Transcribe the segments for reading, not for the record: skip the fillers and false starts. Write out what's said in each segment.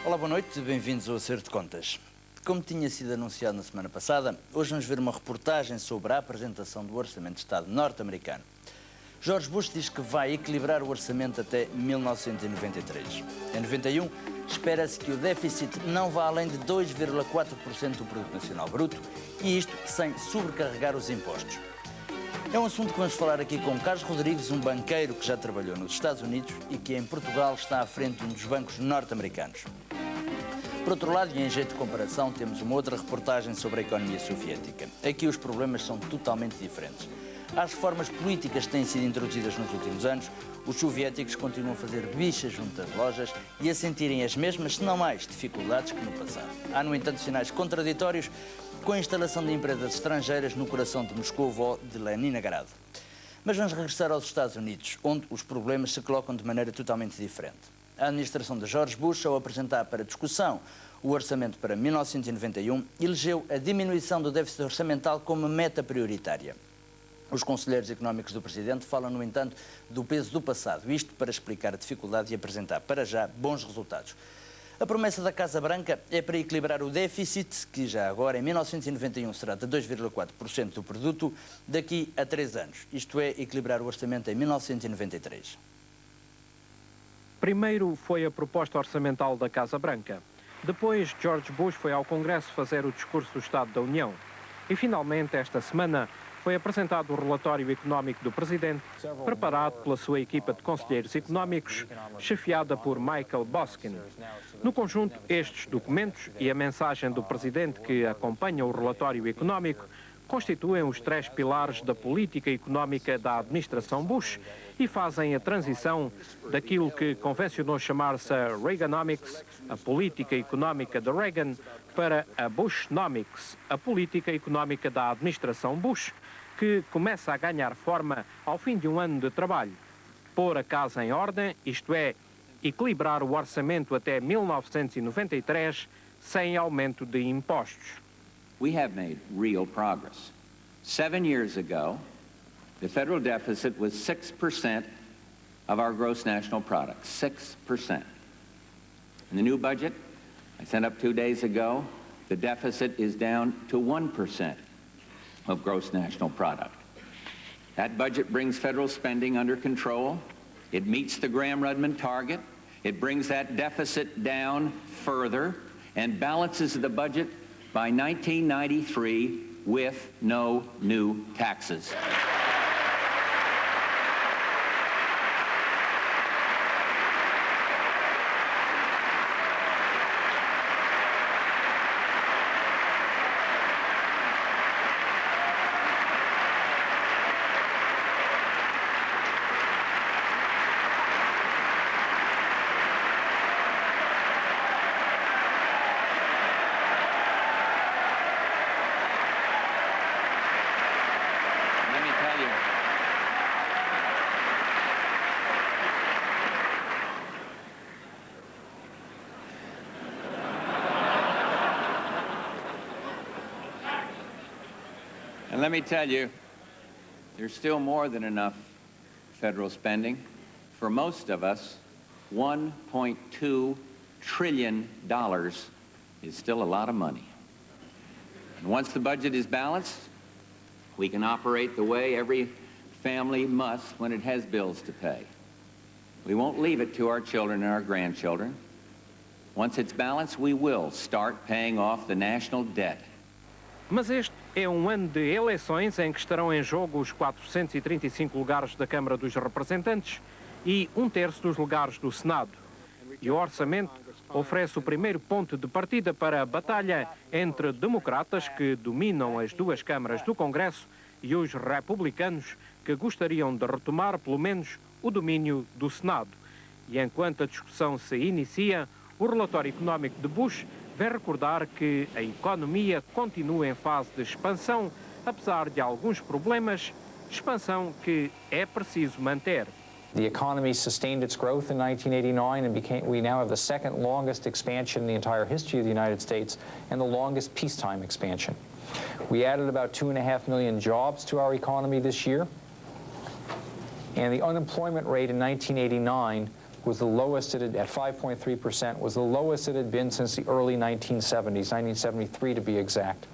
Olá, boa noite, bem-vindos ao Acerto de Contas. Como tinha sido anunciado na semana passada, hoje vamos ver uma reportagem sobre a apresentação do Orçamento de Estado norte-americano. George Bush diz que vai equilibrar o orçamento até 1993. Em 91, espera-se que o déficit não vá além de 2,4% do Produto Nacional Bruto, e isto sem sobrecarregar os impostos. É um assunto que vamos falar aqui com Carlos Rodrigues, um banqueiro que já trabalhou nos Estados Unidos e que em Portugal está à frente de um dos bancos norte-americanos. Por outro lado, e em jeito de comparação, temos uma outra reportagem sobre a economia soviética. Aqui os problemas são totalmente diferentes. Às reformas políticas que têm sido introduzidas nos últimos anos, os soviéticos continuam a fazer bichas junto às lojas e a sentirem as mesmas, se não mais, dificuldades que no passado. Há, no entanto, sinais contraditórios com a instalação de empresas estrangeiras no coração de Moscou ou de Leningrado. Mas vamos regressar aos Estados Unidos, onde os problemas se colocam de maneira totalmente diferente. A administração de George Bush, ao apresentar para discussão o orçamento para 1991, elegeu a diminuição do déficit orçamental como meta prioritária. Os conselheiros económicos do Presidente falam, no entanto, do peso do passado, isto para explicar a dificuldade e apresentar, para já, bons resultados. A promessa da Casa Branca é para equilibrar o déficit, que já agora, em 1991, será de 2,4% do produto, daqui a 3 anos. Isto é, equilibrar o orçamento em 1993. Primeiro foi a proposta orçamental da Casa Branca. Depois, George Bush foi ao Congresso fazer o discurso do Estado da União. E, finalmente, esta semana, foi apresentado o relatório económico do Presidente, preparado pela sua equipa de conselheiros económicos, chefiada por Michael Boskin. No conjunto, estes documentos e a mensagem do Presidente que acompanha o relatório económico constituem os 3 pilares da política económica da administração Bush e fazem a transição daquilo que convencionou chamar-se a Reaganomics, a política económica de Reagan, para a Bushnomics, a política económica da administração Bush, que começa a ganhar forma ao fim de um ano de trabalho. Pôr a casa em ordem, isto é, equilibrar o orçamento até 1993 sem aumento de impostos. We have made real progress. 7 years ago, the federal deficit was 6% of our gross national product, 6%. In the new budget, I sent up 2 days ago, the deficit is down to 1% of gross national product. That budget brings federal spending under control. It meets the Gramm-Rudman target. It brings that deficit down further and balances the budget by 1993 with no new taxes. And let me tell you, there's still more than enough federal spending. For most of us, $1.2 trillion is still a lot of money. And once the budget is balanced, we can operate the way every family must when it has bills to pay. We won't leave it to our children and our grandchildren. Once it's balanced, we will start paying off the national debt. Mas este é um ano de eleições em que estarão em jogo os 435 lugares da Câmara dos Representantes e 1/3 dos lugares do Senado. E o orçamento oferece o primeiro ponto de partida para a batalha entre democratas, que dominam as 2 câmaras do Congresso, e os republicanos, que gostariam de retomar, pelo menos, o domínio do Senado. E enquanto a discussão se inicia, o relatório económico de Bush vem recordar que a economia continua em fase de expansão, apesar de alguns problemas, expansão que é preciso manter. The economy sustained its growth in 1989 and we now have the second longest expansion in the entire history of the United States and the longest peacetime expansion. We added about 2.5 million jobs to our economy this year, and the unemployment rate in 1989 was the lowest at 5.3%, was the lowest it had been since the early 1970s, 1973 to be exact.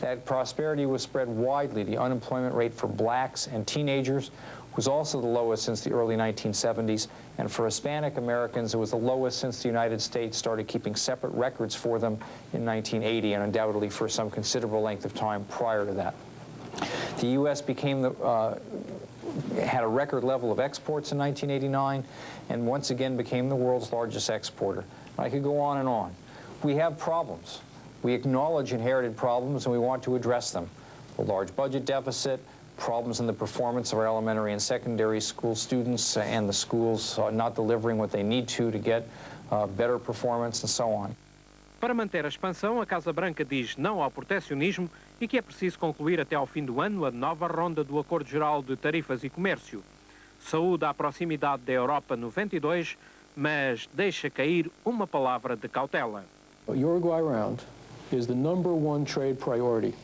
That prosperity was spread widely. The unemployment rate for blacks and teenagers was also the lowest since the early 1970s, and for Hispanic Americans, it was the lowest since the United States started keeping separate records for them in 1980, and undoubtedly for some considerable length of time prior to that. The U.S. had a record level of exports in 1989, and once again became the world's largest exporter. I could go on and on. We have problems. We acknowledge inherited problems, and we want to address them. The large budget deficit, problems in the performance of our elementary and secondary school students, and the schools not delivering what they need to get better performance, and so on. Para manter a expansão, a Casa Branca diz não ao protecionismo e que é preciso concluir até ao fim do ano a nova ronda do Acordo Geral de Tarifas e Comércio. Saúda a proximidade da Europa 92, mas deixa cair uma palavra de cautela. Uruguay Round is the #1 trade priority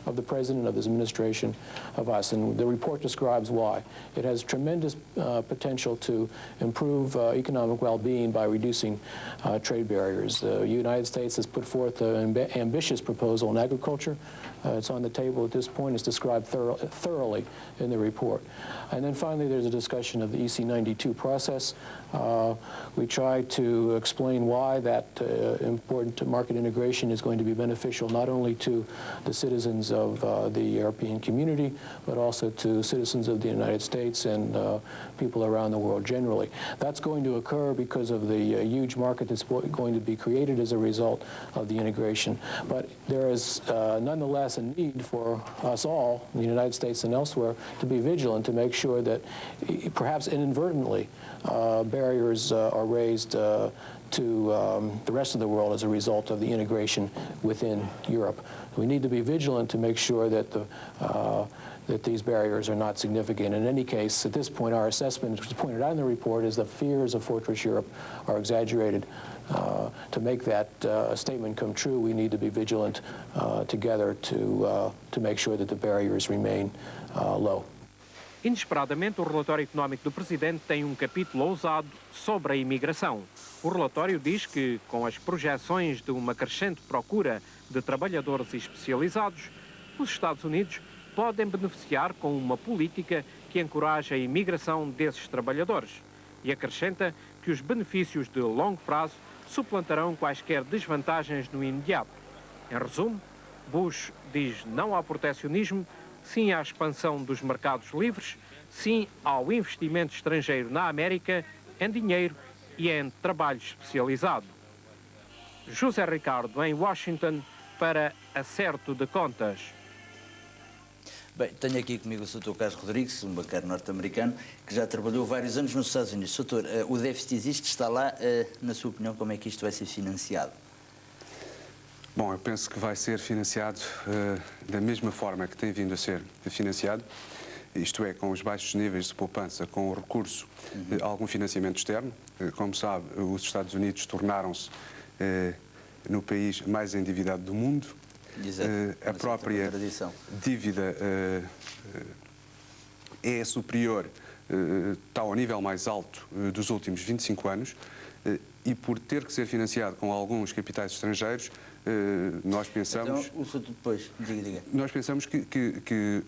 of the President of this administration of us, and the report describes why. It has tremendous potential to improve economic well-being by reducing trade barriers. The United States has put forth an ambitious proposal in agriculture. It's on the table at this point. It's described thoroughly in the report. And then finally, there's a discussion of the EC92 process. We try to explain why that important market integration is going to be beneficial not only to the citizens of the European community, but also to citizens of the United States and people around the world generally. That's going to occur because of the huge market that's going to be created as a result of the integration. But there is nonetheless a need for us all, in the United States and elsewhere, to be vigilant to make sure that perhaps inadvertently barriers are raised to the rest of the world as a result of the integration within Europe. We need to be vigilant to make sure that that these barriers are not significant. In any case, at this point, our assessment, which is pointed out in the report, is the fears of Fortress Europe are exaggerated. To make that statement come true, we need to be vigilant together to make sure that the barriers remain low. Inesperadamente, o relatório económico do Presidente tem um capítulo ousado sobre a imigração. O relatório diz que, com as projeções de uma crescente procura de trabalhadores especializados, os Estados Unidos podem beneficiar com uma política que encoraja a imigração desses trabalhadores e acrescenta que os benefícios de longo prazo suplantarão quaisquer desvantagens no imediato. Em resumo, Bush diz não ao protecionismo, sim à expansão dos mercados livres, sim ao investimento estrangeiro na América, em dinheiro e em trabalho especializado. José Ricardo, em Washington, para Acerto de Contas. Bem, tenho aqui comigo o Sr. Carlos Rodrigues, um banqueiro norte-americano, que já trabalhou vários anos nos Estados Unidos. Doutor, o déficit existe, está lá. Na sua opinião, como é que isto vai ser financiado? Bom, eu penso que vai ser financiado da mesma forma que tem vindo a ser financiado, isto é, com os baixos níveis de poupança, com o recurso de algum financiamento externo. Como sabe, os Estados Unidos tornaram-se no país mais endividado do mundo. Exato. A própria dívida é superior, está ao nível mais alto dos últimos 25 anos, e por ter que ser financiado com alguns capitais estrangeiros, nós pensamos... Então, depois, diga. Nós pensamos que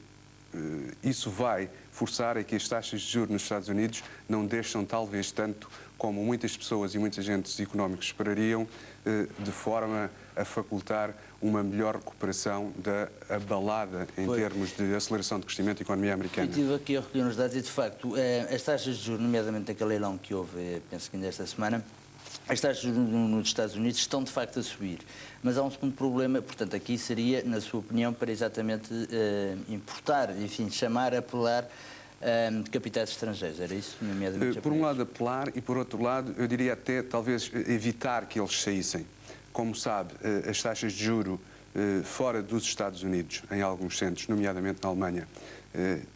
isso vai forçar a que as taxas de juros nos Estados Unidos não desçam talvez tanto como muitas pessoas e muitos agentes económicos esperariam, de forma a facultar uma melhor recuperação da abalada em termos de aceleração de crescimento da economia americana. Eu estive aqui a recolher os dados e, de facto, as taxas de juros, nomeadamente aquele leilão que houve, penso que ainda esta semana, as taxas de juros nos Estados Unidos estão, de facto, a subir. Mas há um segundo problema, portanto, aqui seria, na sua opinião, para exatamente importar, enfim, apelar de capitais estrangeiros, era isso? Nomeadamente por um lado apelar e, por outro lado, eu diria até, talvez, evitar que eles saíssem. Como sabe, as taxas de juro fora dos Estados Unidos, em alguns centros, nomeadamente na Alemanha,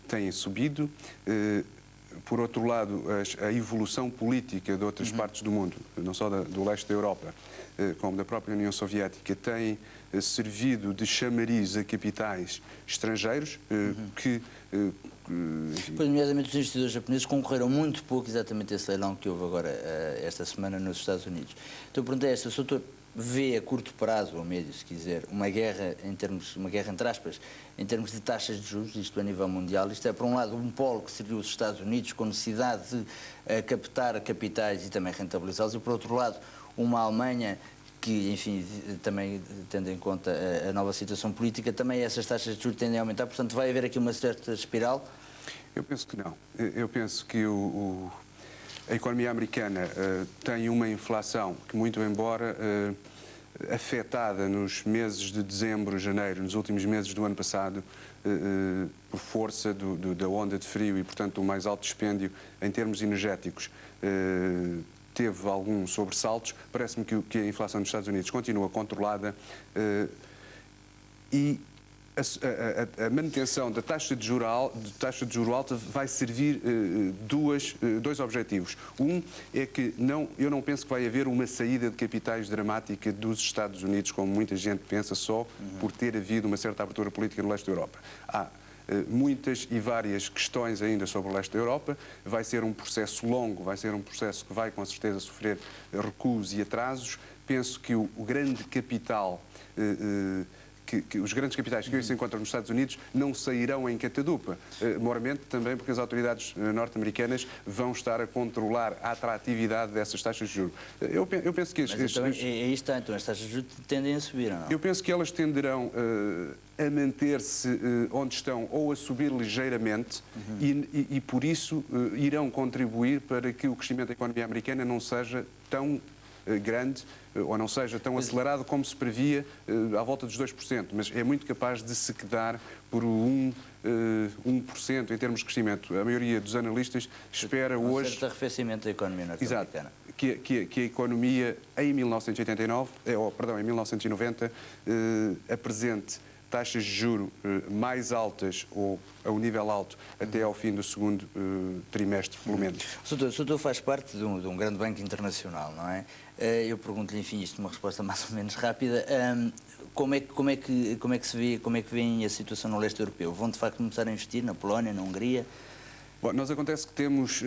têm subido. Por outro lado, a evolução política de outras partes do mundo, não só do leste da Europa, como da própria União Soviética, tem servido de chamariz a capitais estrangeiros que Pois, nomeadamente, os investidores japoneses concorreram muito pouco exatamente a esse leilão que houve agora, esta semana, nos Estados Unidos. Então, a pergunta é esta: o Sr. vê a curto prazo, ou médio, se quiser, uma guerra, uma guerra entre aspas, em termos de taxas de juros, isto a nível mundial? Isto é, por um lado, um polo que serviu os Estados Unidos com necessidade de captar capitais e também rentabilizá-los, e, por outro lado, uma Alemanha que, enfim, também tendo em conta a nova situação política, também essas taxas de juros tendem a aumentar, portanto vai haver aqui uma certa espiral? Eu penso que não. Eu penso que a economia americana tem uma inflação que, muito embora afetada nos meses de dezembro, janeiro, nos últimos meses do ano passado, por força da onda de frio e, portanto, do mais alto dispêndio em termos energéticos, teve alguns sobressaltos. Parece-me que a inflação dos Estados Unidos continua controlada e a manutenção da taxa de juro alta vai servir dois objetivos. Um é que eu não penso que vai haver uma saída de capitais dramática dos Estados Unidos, como muita gente pensa, só por ter havido uma certa abertura política no leste da Europa. Há muitas e várias questões ainda sobre o leste da Europa. Vai ser um processo longo, vai ser um processo que vai com certeza sofrer recuos e atrasos. Penso que o grande capital, os grandes capitais que hoje se encontram nos Estados Unidos não sairão em catadupa, moramente também porque as autoridades norte-americanas vão estar a controlar a atratividade dessas taxas de juros. Eu penso que... Então as taxas de juros tendem a subir, não? Eu penso que elas tenderão a manter-se onde estão ou a subir ligeiramente e por isso irão contribuir para que o crescimento da economia americana não seja tão grande ou não seja tão acelerado como se previa, à volta dos 2%, mas é muito capaz de se quedar por 1% em termos de crescimento. A maioria dos analistas espera hoje... Um certo arrefecimento da economia norte-americana. Exato. Que a economia em 1990 apresente taxas de juro mais altas ou a um nível alto até ao fim do segundo trimestre, pelo menos. O doutor faz parte de um grande banco internacional, não é? Eu pergunto-lhe, enfim, isto uma resposta mais ou menos rápida. Como é que se vê, como é que vem a situação no leste europeu? Vão de facto começar a investir na Polónia, na Hungria? Bom, nós acontece que temos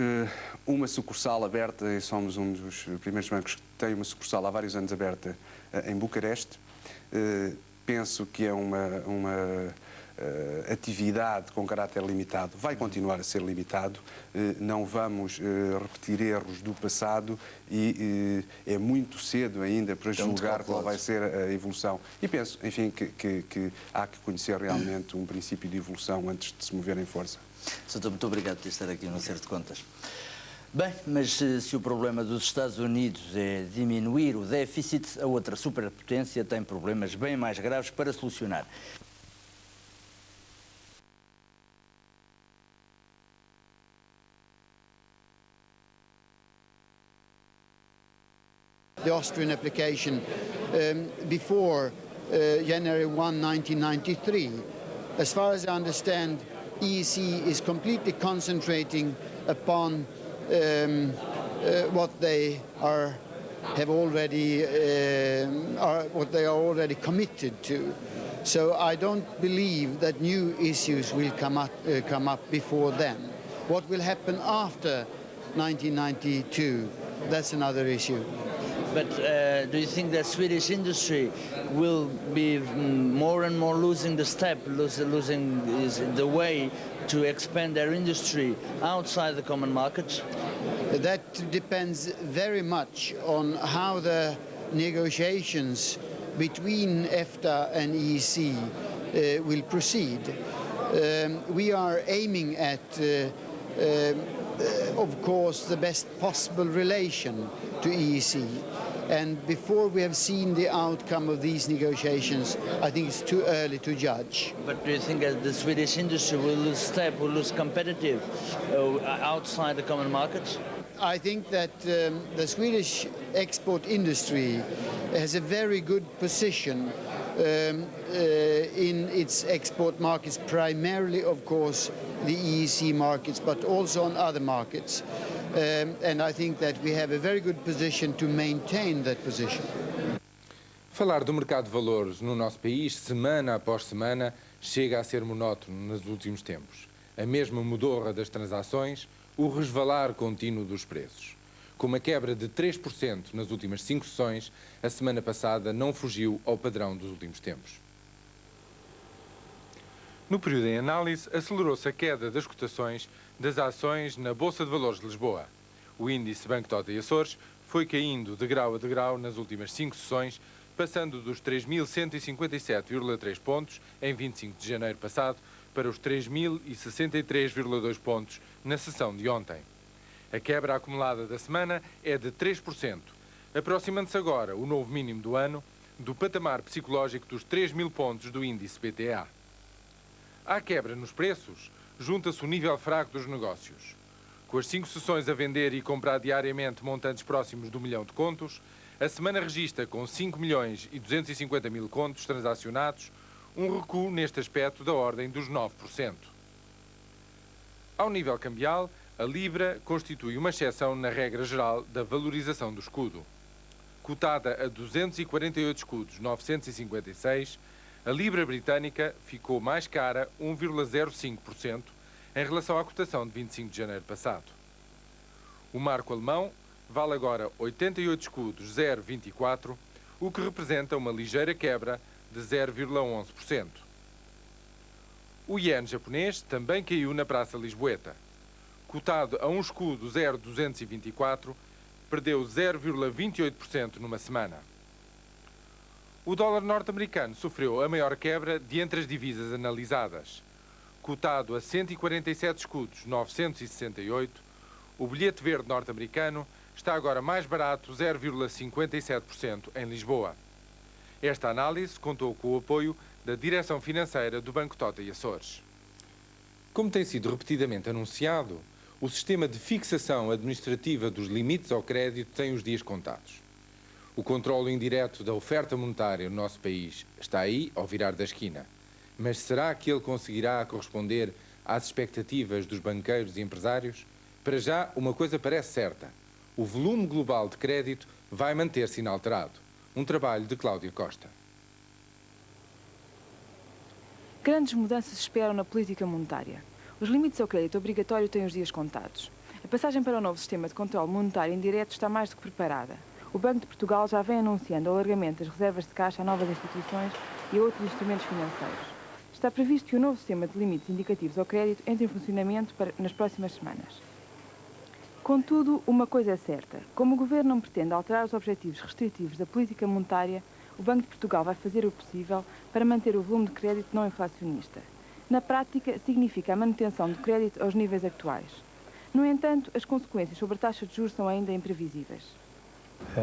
uma sucursal aberta e somos um dos primeiros bancos que tem uma sucursal há vários anos aberta em Bucareste. Penso que é uma atividade com caráter limitado, vai continuar a ser limitado, não vamos repetir erros do passado e é muito cedo ainda para julgar qual vai ser a evolução. E penso, enfim, que há que conhecer realmente um princípio de evolução antes de se mover em força. Doutor, muito obrigado por estar aqui no Acerto de Contas. Bem, mas se o problema dos Estados Unidos é diminuir o déficit, a outra superpotência tem problemas bem mais graves para solucionar. The Austrian application before January 1, 1993. As far as I understand, EEC is completely concentrating upon what they are already committed to. So I don't believe that new issues will come up before then. What will happen after 1992? That's another issue. But do you think that Swedish industry will be more and more losing the step, losing the way to expand their industry outside the common market? That depends very much on how the negotiations between EFTA and EEC will proceed. We are aiming at, of course, the best possible relation to EEC. And before we have seen the outcome of these negotiations, I think it's too early to judge. But do you think that the Swedish industry will lose step, will lose competitive outside the common market? I think that the Swedish export industry has a very good position in its export markets, primarily, of course, the EEC markets, but also on other markets. And I think that we have a very good position to maintain that position. Falar do mercado de valores no nosso país, semana após semana, chega a ser monótono nos últimos tempos. a mesma modorra das transações, o resvalar contínuo dos preços. Com uma quebra de 3% nas últimas 5 sessões, a semana passada não fugiu ao padrão dos últimos tempos. No período em análise, acelerou-se a queda das cotações das ações na Bolsa de Valores de Lisboa. O índice Banco Tota e Açores foi caindo de grau a degrau nas últimas 5 sessões, passando dos 3.157,3 pontos em 25 de janeiro passado para os 3.063,2 pontos na sessão de ontem. A quebra acumulada da semana é de 3%, aproximando-se agora o novo mínimo do ano do patamar psicológico dos 3.000 pontos do índice BTA. À quebra nos preços, junta-se o nível fraco dos negócios. Com as 5 sessões a vender e comprar diariamente montantes próximos do 1 milhão de contos, a semana registra com 5.250.000 contos transacionados, um recuo neste aspecto da ordem dos 9%. Ao nível cambial, a Libra constitui uma exceção na regra geral da valorização do escudo. Cotada a 248 escudos 956, a Libra britânica ficou mais cara 1,05% em relação à cotação de 25 de janeiro passado. O marco alemão vale agora 88 escudos 0,24, o que representa uma ligeira quebra de 0,11%. O iene japonês também caiu na Praça Lisboeta. Cotado a um escudo 0,224, perdeu 0,28% numa semana. O dólar norte-americano sofreu a maior quebra de entre as divisas analisadas. Cotado a 147 escudos 968, o bilhete verde norte-americano está agora mais barato 0,57% em Lisboa. Esta análise contou com o apoio da Direção Financeira do Banco Tota e Açores. Como tem sido repetidamente anunciado, o sistema de fixação administrativa dos limites ao crédito tem os dias contados. O controle indireto da oferta monetária no nosso país está aí ao virar da esquina. Mas será que ele conseguirá corresponder às expectativas dos banqueiros e empresários? Para já, uma coisa parece certa. O volume global de crédito vai manter-se inalterado. Um trabalho de Cláudia Costa. Grandes mudanças se esperam na política monetária. Os limites ao crédito obrigatório têm os dias contados. A passagem para o novo sistema de controle monetário indireto está mais do que preparada. O Banco de Portugal já vem anunciando o alargamento das reservas de caixa a novas instituições e a outros instrumentos financeiros. Está previsto que o novo sistema de limites indicativos ao crédito entre em funcionamento nas próximas semanas. Contudo, uma coisa é certa. Como o Governo não pretende alterar os objetivos restritivos da política monetária, o Banco de Portugal vai fazer o possível para manter o volume de crédito não inflacionista. Na prática, significa a manutenção do crédito aos níveis atuais. No entanto, as consequências sobre a taxa de juros são ainda imprevisíveis.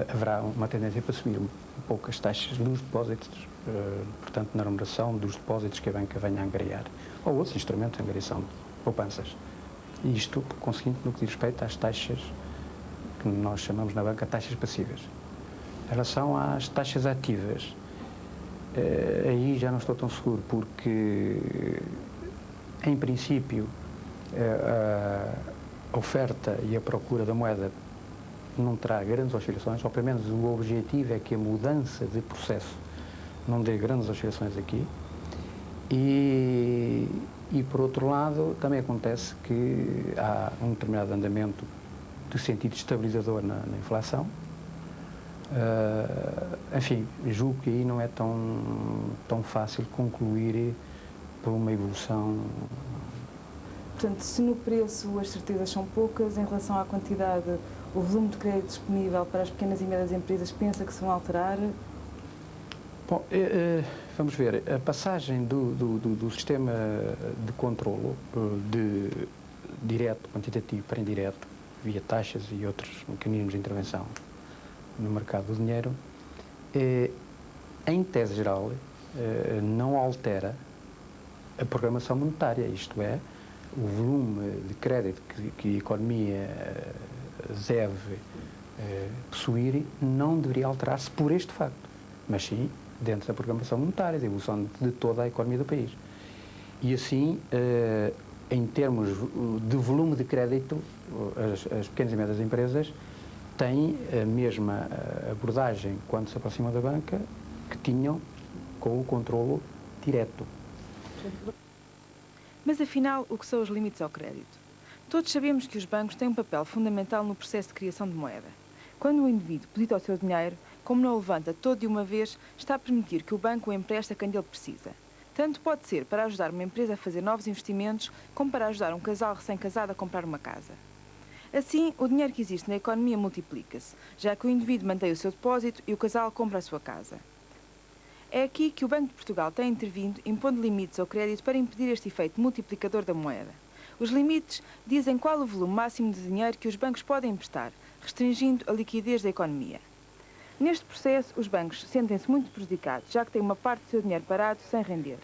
Haverá uma tendência para subir um pouco as taxas dos depósitos, portanto, na remuneração dos depósitos que a banca venha a angariar, ou outros instrumentos de angariação de poupanças. E isto, conseguinte, no que diz respeito às taxas que nós chamamos na banca taxas passivas. Em relação às taxas ativas, aí já não estou tão seguro, porque, em princípio, a oferta e a procura da moeda não terá grandes oscilações, ou pelo menos o objetivo é que a mudança de processo não dê grandes oscilações aqui. E por outro lado, também acontece que há um determinado andamento de sentido estabilizador na inflação. Enfim, julgo que aí não é tão fácil concluir por uma evolução. Portanto, se no preço as certezas são poucas, em relação à quantidade, o volume de crédito disponível para as pequenas e médias empresas, pensa que se vão alterar? Bom, vamos ver, a passagem do sistema de controlo de direto, quantitativo para indireto, via taxas e outros mecanismos de intervenção no mercado do dinheiro, em tese geral, não altera a programação monetária, isto é, o volume de crédito que a economia deve possuir não deveria alterar-se por este facto, mas sim dentro da programação monetária, da evolução de toda a economia do país. E assim, em termos de volume de crédito, as pequenas e médias empresas têm a mesma abordagem quando se aproximam da banca que tinham com o controlo direto. Mas afinal, o que são os limites ao crédito? Todos sabemos que os bancos têm um papel fundamental no processo de criação de moeda. Quando o indivíduo deposita o seu dinheiro, como não o levanta todo de uma vez, está a permitir que o banco o empreste a quem ele precisa. Tanto pode ser para ajudar uma empresa a fazer novos investimentos, como para ajudar um casal recém-casado a comprar uma casa. Assim, o dinheiro que existe na economia multiplica-se, já que o indivíduo mantém o seu depósito e o casal compra a sua casa. É aqui que o Banco de Portugal tem intervindo, impondo limites ao crédito para impedir este efeito multiplicador da moeda. Os limites dizem qual o volume máximo de dinheiro que os bancos podem emprestar, restringindo a liquidez da economia. Neste processo, os bancos sentem-se muito prejudicados, já que têm uma parte do seu dinheiro parado sem render.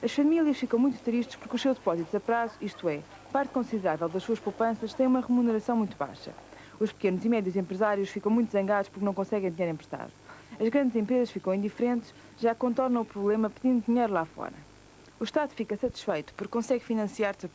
As famílias ficam muito tristes porque os seus depósitos a prazo, isto é, parte considerável das suas poupanças, têm uma remuneração muito baixa. Os pequenos e médios empresários ficam muito zangados porque não conseguem dinheiro emprestado. As grandes empresas ficam indiferentes, já que contornam o problema pedindo dinheiro lá fora. O Estado fica satisfeito porque consegue financiar-se